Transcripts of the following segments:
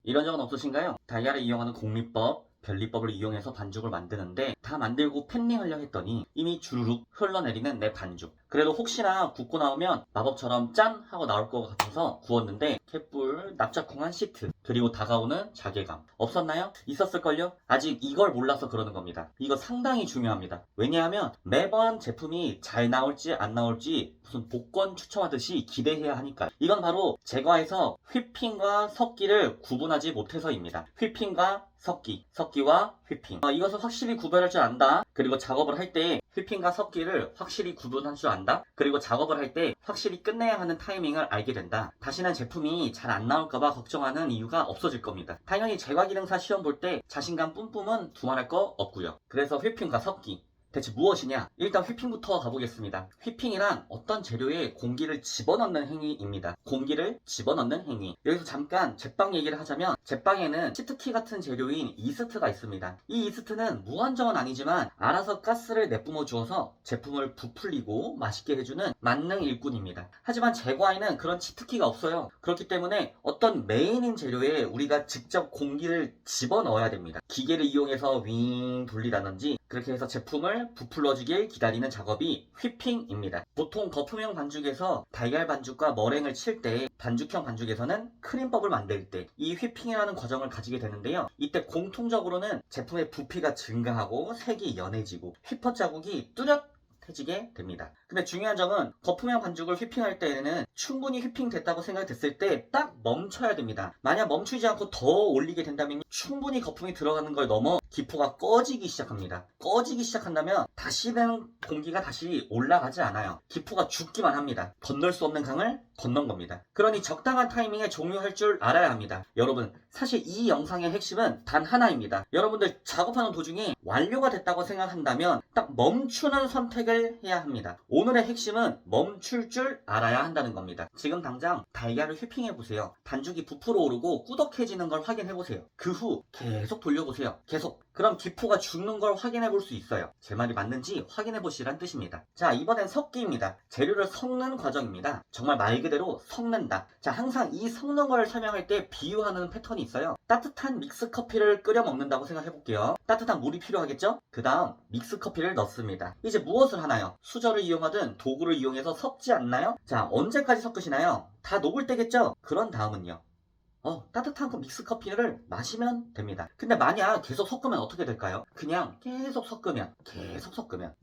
이런 적은 없으신가요? 다이아를 이용하는 공리법, 변리법을 이용해서 반죽을 만드는데 다 만들고 팬닝하려 했더니 이미 주르륵 흘러내리는 내 반죽. 그래도 혹시나 굽고 나오면 마법처럼 짠! 하고 나올 것 같아서 구웠는데 캣불, 납작콩한 시트, 그리고 다가오는 자괴감. 없었나요? 있었을걸요? 아직 이걸 몰라서 그러는 겁니다. 이거 상당히 중요합니다. 왜냐하면 매번 제품이 잘 나올지 안 나올지 무슨 복권 추첨하듯이 기대해야 하니까. 이건 바로 제과에서 휘핑과 섞기를 구분하지 못해서입니다. 휘핑과 섞기, 섞기와 휘핑. 이것을 확실히 구별할 줄 안다. 그리고 작업을 할 때 휘핑과 섞기를 확실히 구분할 줄 안다. 그리고 작업을 할 때 확실히 끝내야 하는 타이밍을 알게 된다. 다시는 제품이 잘 안 나올까봐 걱정하는 이유가 없어질 겁니다. 당연히 제과기능사 시험 볼 때 자신감 뿜뿜은 두말할 거 없고요. 그래서 휘핑과 섞기. 대체 무엇이냐? 일단 휘핑부터 가보겠습니다. 휘핑이란 어떤 재료에 공기를 집어넣는 행위입니다. 공기를 집어넣는 행위. 여기서 잠깐 제빵 얘기를 하자면 제빵에는 치트키 같은 재료인 이스트가 있습니다. 이 이스트는 무한정은 아니지만 알아서 가스를 내뿜어 주어서 제품을 부풀리고 맛있게 해주는 만능 일꾼입니다. 하지만 제과에는 그런 치트키가 없어요. 그렇기 때문에 어떤 메인인 재료에 우리가 직접 공기를 집어넣어야 됩니다. 기계를 이용해서 윙 돌리다든지 그렇게 해서 제품을 부풀러지길 기다리는 작업이 휘핑입니다. 보통 거품형 반죽에서 달걀 반죽과 머랭을 칠 때 반죽형 반죽에서는 크림법을 만들 때 이 휘핑이라는 과정을 가지게 되는데요. 이때 공통적으로는 제품의 부피가 증가하고 색이 연해지고 휘퍼 자국이 뚜렷 해지게 됩니다. 근데 중요한 점은 거품형 반죽을 휘핑할 때에는 충분히 휘핑됐다고 생각됐을 때 딱 멈춰야 됩니다. 만약 멈추지 않고 더 올리게 된다면 충분히 거품이 들어가는 걸 넘어 기포가 꺼지기 시작합니다. 꺼지기 시작한다면 다시는 공기가 다시 올라가지 않아요. 기포가 죽기만 합니다. 건널 수 없는 강을 건넌 겁니다. 그러니 적당한 타이밍에 종료할 줄 알아야 합니다. 여러분, 사실 이 영상의 핵심은 단 하나입니다. 여러분들 작업하는 도중에 완료가 됐다고 생각한다면 딱 멈추는 선택을 해야 합니다. 오늘의 핵심은 멈출 줄 알아야 한다는 겁니다. 지금 당장 달걀을 휘핑해보세요. 반죽이 부풀어 오르고 꾸덕해지는 걸 확인해보세요. 그 후 계속 돌려보세요. 계속. 그럼 기포가 죽는 걸 확인해 볼 수 있어요. 제 말이 맞는지 확인해 보시란 뜻입니다. 자, 이번엔 섞기입니다. 재료를 섞는 과정입니다. 정말 말 그대로 섞는다. 자, 항상 이 섞는 걸 설명할 때 비유하는 패턴이 있어요. 따뜻한 믹스 커피를 끓여 먹는다고 생각해 볼게요. 따뜻한 물이 필요하겠죠? 그 다음 믹스 커피를 넣습니다. 이제 무엇을 하나요? 수저를 이용하든 도구를 이용해서 섞지 않나요? 자, 언제까지 섞으시나요? 다 녹을 때겠죠? 그런 다음은요. 따뜻한 그 믹스 커피를 마시면 됩니다. 근데 만약 계속 섞으면 어떻게 될까요? 그냥 계속 섞으면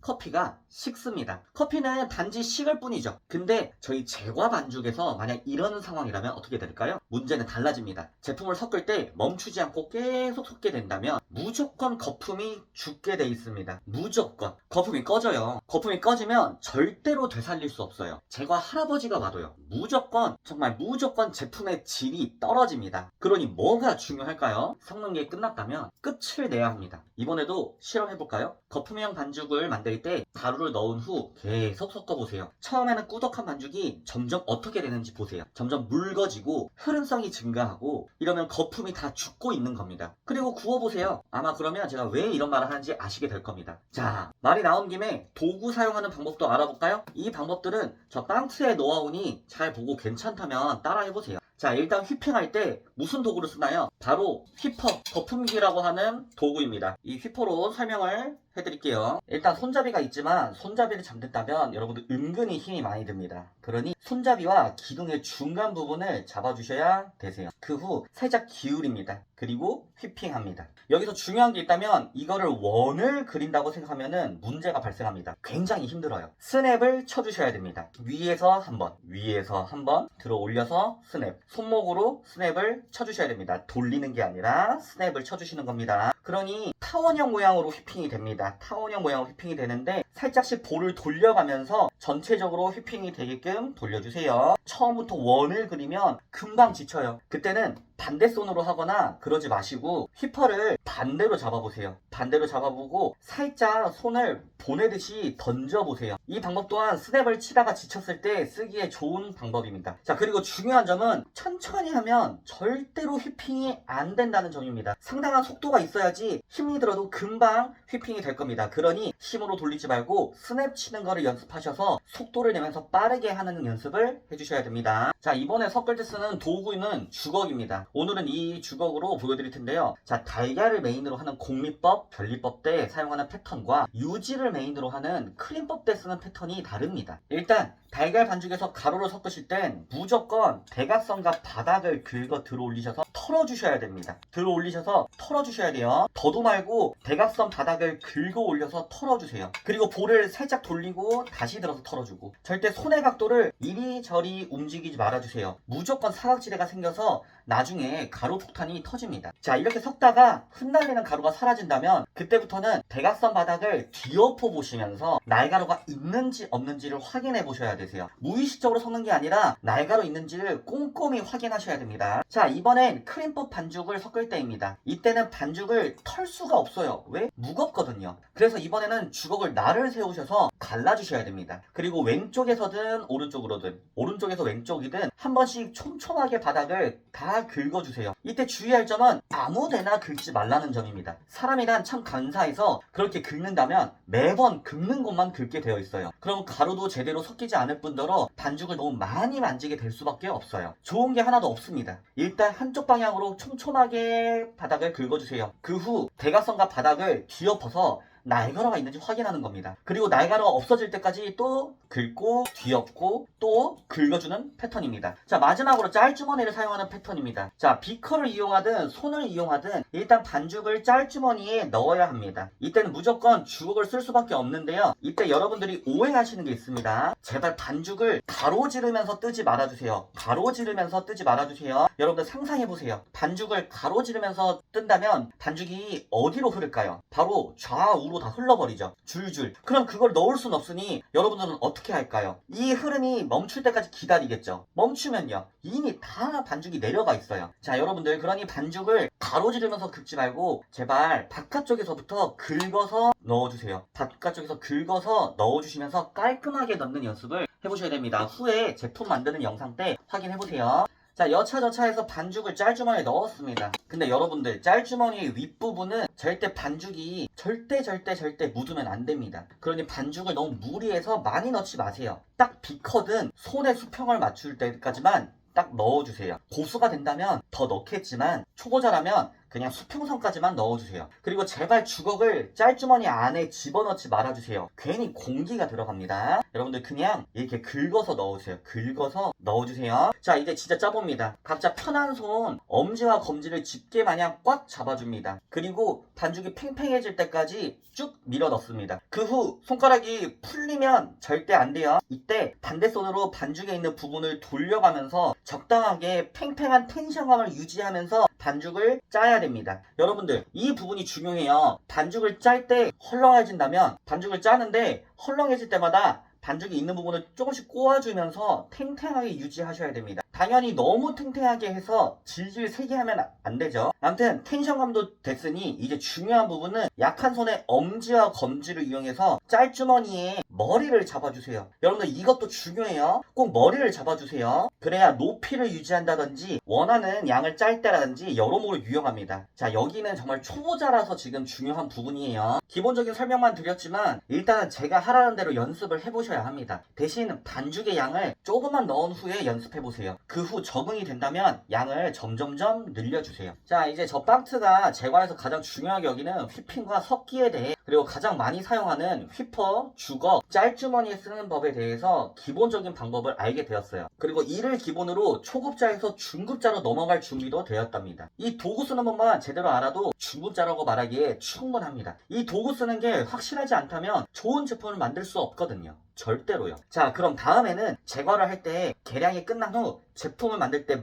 커피가 식습니다. 커피는 단지 식을 뿐이죠. 근데 저희 제과 반죽에서 만약 이런 상황이라면 어떻게 될까요? 문제는 달라집니다. 제품을 섞을 때 멈추지 않고 계속 섞게 된다면 무조건 거품이 죽게 돼 있습니다. 무조건. 거품이 꺼져요. 거품이 꺼지면 절대로 되살릴 수 없어요. 제과 할아버지가 와도요. 무조건, 정말 무조건 제품의 질이 떨어집니다. 그러니 뭐가 중요할까요? 섞는 게 끝났다면 끝을 내야 합니다. 이번에도 실험해볼까요? 거품형 반죽을 만들 때 가루를 넣은 후 계속 섞어보세요. 처음에는 꾸덕한 반죽이 점점 어떻게 되는지 보세요. 점점 묽어지고 흐름성이 증가하고 이러면 거품이 다 죽고 있는 겁니다. 그리고 구워보세요. 아마 그러면 제가 왜 이런 말을 하는지 아시게 될 겁니다. 자, 말이 나온 김에 도구 사용하는 방법도 알아볼까요? 이 방법들은 저 빵트에 놓아오니 잘 보고 괜찮다면 따라해보세요. 자, 일단 휘핑할 때 무슨 도구를 쓰나요? 바로 휘퍼, 거품기라고 하는 도구입니다. 이 휘퍼로 설명을 해드릴게요. 일단 손잡이가 있지만 손잡이를 잠든다면 여러분들 은근히 힘이 많이 듭니다. 그러니 손잡이와 기둥의 중간 부분을 잡아주셔야 되세요. 그 후 살짝 기울입니다. 그리고 휘핑합니다. 여기서 중요한 게 있다면 이거를 원을 그린다고 생각하면 문제가 발생합니다. 굉장히 힘들어요. 스냅을 쳐주셔야 됩니다. 위에서 한 번 들어 올려서 스냅. 손목으로 스냅을 쳐주셔야 됩니다. 돌리는 게 아니라 스냅을 쳐주시는 겁니다. 그러니 타원형 모양으로 휘핑이 됩니다. 타원형 모양으로 휘핑이 되는데 살짝씩 볼을 돌려가면서 전체적으로 휘핑이 되게끔 돌려주세요. 처음부터 원을 그리면 금방 지쳐요. 그때는 반대손으로 하거나 그러지 마시고 휘퍼를 반대로 잡아보세요. 반대로 잡아보고 살짝 손을 보내듯이 던져보세요. 이 방법 또한 스냅을 치다가 지쳤을 때 쓰기에 좋은 방법입니다. 자, 그리고 중요한 점은 천천히 하면 절대로 휘핑이 안 된다는 점입니다. 상당한 속도가 있어야지 힘이 들어도 금방 휘핑이 될 겁니다. 그러니 힘으로 돌리지 말고 말고 스냅 치는 거를 연습하셔서 속도를 내면서 빠르게 하는 연습을 해주셔야 됩니다. 자, 이번에 섞을 때 쓰는 도구는 주걱입니다. 오늘은 이 주걱으로 보여드릴 텐데요. 자, 달걀을 메인으로 하는 공리법, 변리법 때 사용하는 패턴과 유지를 메인으로 하는 크림법 때 쓰는 패턴이 다릅니다. 일단 달걀 반죽에서 가루를 섞으실 땐 무조건 대각선과 바닥을 긁어 들어 올리셔서 털어주셔야 됩니다. 들어 올리셔서 털어주셔야 돼요. 더도 말고 대각선 바닥을 긁어 올려서 털어주세요. 그리고 볼을 살짝 돌리고 다시 들어서 털어주고, 절대 손의 각도를 이리저리 움직이지 말아주세요. 무조건 사각지대가 생겨서 나중에 가루 폭탄이 터집니다. 자, 이렇게 섞다가 흩날리는 가루가 사라진다면 그때부터는 대각선 바닥을 뒤엎어 보시면서 날가루가 있는지 없는지를 확인해 보셔야 되세요. 무의식적으로 섞는 게 아니라 날가루 있는지를 꼼꼼히 확인하셔야 됩니다. 자, 이번엔 크림법 반죽을 섞을 때입니다. 이때는 반죽을 털 수가 없어요. 왜? 무겁거든요. 그래서 이번에는 주걱을 날을 세우셔서 갈라주셔야 됩니다. 그리고 왼쪽에서든 오른쪽으로든, 오른쪽에서 왼쪽이든 한 번씩 촘촘하게 바닥을 다 긁어주세요. 이때 주의할 점은 아무데나 긁지 말라는 점입니다. 사람이란 참 간사해서 그렇게 긁는다면 매번 긁는 곳만 긁게 되어 있어요. 그럼 가루도 제대로 섞이지 않을 뿐더러 반죽을 너무 많이 만지게 될 수밖에 없어요. 좋은 게 하나도 없습니다. 일단 한쪽 방향으로 촘촘하게 바닥을 긁어주세요. 그 후 대각선과 바닥을 뒤엎어서 날가루가 있는지 확인하는 겁니다. 그리고 날가루가 없어질 때까지 또 긁고 뒤엎고 또 긁어주는 패턴입니다. 자, 마지막으로 짤주머니를 사용하는 패턴입니다. 자, 비커를 이용하든 손을 이용하든 일단 반죽을 짤주머니에 넣어야 합니다. 이때는 무조건 주걱을 쓸 수밖에 없는데요. 이때 여러분들이 오해하시는 게 있습니다. 제발 반죽을 가로지르면서 뜨지 말아주세요. 가로지르면서 뜨지 말아주세요. 여러분들 상상해보세요. 반죽을 가로지르면서 뜬다면 반죽이 어디로 흐를까요? 바로 좌우로 다 흘러버리죠. 줄줄. 그럼 그걸 넣을 순 없으니 여러분들은 어떻게 할까요? 이 흐름이 멈출 때까지 기다리겠죠. 멈추면요, 이미 다 반죽이 내려가 있어요. 자, 여러분들, 그러니 반죽을 가로지르면서 긁지 말고 제발 바깥쪽에서부터 긁어서 넣어주세요. 바깥쪽에서 긁어서 넣어주시면서 깔끔하게 넣는 연습을 해보셔야 됩니다. 후에 제품 만드는 영상 때 확인해보세요. 자, 여차저차해서 반죽을 짤주머니에 넣었습니다. 근데 여러분들, 짤주머니의 윗부분은 절대 반죽이 절대 묻으면 안 됩니다. 그러니 반죽을 너무 무리해서 많이 넣지 마세요. 딱 비커든 손에 수평을 맞출 때까지만 딱 넣어주세요. 고수가 된다면 더 넣겠지만 초보자라면 그냥 수평선까지만 넣어주세요. 그리고 제발 주걱을 짤주머니 안에 집어넣지 말아주세요. 괜히 공기가 들어갑니다. 여러분들 그냥 이렇게 긁어서 넣어주세요. 긁어서 넣어주세요. 자, 이제 진짜 짜봅니다. 각자 편한 손 엄지와 검지를 집게 마냥 꽉 잡아줍니다. 그리고 반죽이 팽팽해질 때까지 쭉 밀어 넣습니다. 그 후 손가락이 풀리면 절대 안 돼요. 이때 반대손으로 반죽에 있는 부분을 돌려가면서 적당하게 팽팽한 텐션감을 유지하면서 반죽을 짜야 됩니다. 여러분들, 이 부분이 중요해요. 반죽을 짤 때 헐렁해진다면 반죽을 짜는데 헐렁해질 때마다 반죽이 있는 부분을 조금씩 꼬아주면서 탱탱하게 유지하셔야 됩니다. 당연히 너무 탱탱하게 해서 질질 세게 하면 안 되죠. 아무튼 텐션감도 됐으니 이제 중요한 부분은 약한 손에 엄지와 검지를 이용해서 짤주머니에 머리를 잡아주세요. 여러분들, 이것도 중요해요. 꼭 머리를 잡아주세요. 그래야 높이를 유지한다든지 원하는 양을 짤 때라든지 여러모로 유용합니다. 자, 여기는 정말 초보자라서 지금 중요한 부분이에요. 기본적인 설명만 드렸지만 일단은 제가 하라는 대로 연습을 해보셔야 합니다. 대신 반죽의 양을 조금만 넣은 후에 연습해보세요. 그 후 적응이 된다면 양을 점점점 늘려주세요. 자, 이제 저 빵트가 제과에서 가장 중요하게 여기는 휘핑과 섞기에 대해, 그리고 가장 많이 사용하는 휘퍼, 주걱, 짤주머니에 쓰는 법에 대해서 기본적인 방법을 알게 되었어요. 그리고 이를 기본으로 초급자에서 중급자로 넘어갈 준비도 되었답니다. 이 도구 쓰는 법만 제대로 알아도 중급자라고 말하기에 충분합니다. 이 도구 쓰는 게 확실하지 않다면 좋은 제품을 만들 수 없거든요. 절대로요. 자, 그럼 다음에는 제과를 할 때 계량이 끝난 후 제품을 만들 때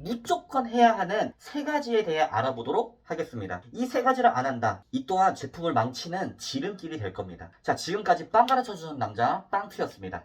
무조건 해야 하는 3가지에 대해 알아보도록 하겠습니다. 이 3가지를 안 한다, 이 또한 제품을 망치는 지름길이 될 겁니다. 자, 지금까지 빵 가르쳐주는 남자 빵트였습니다.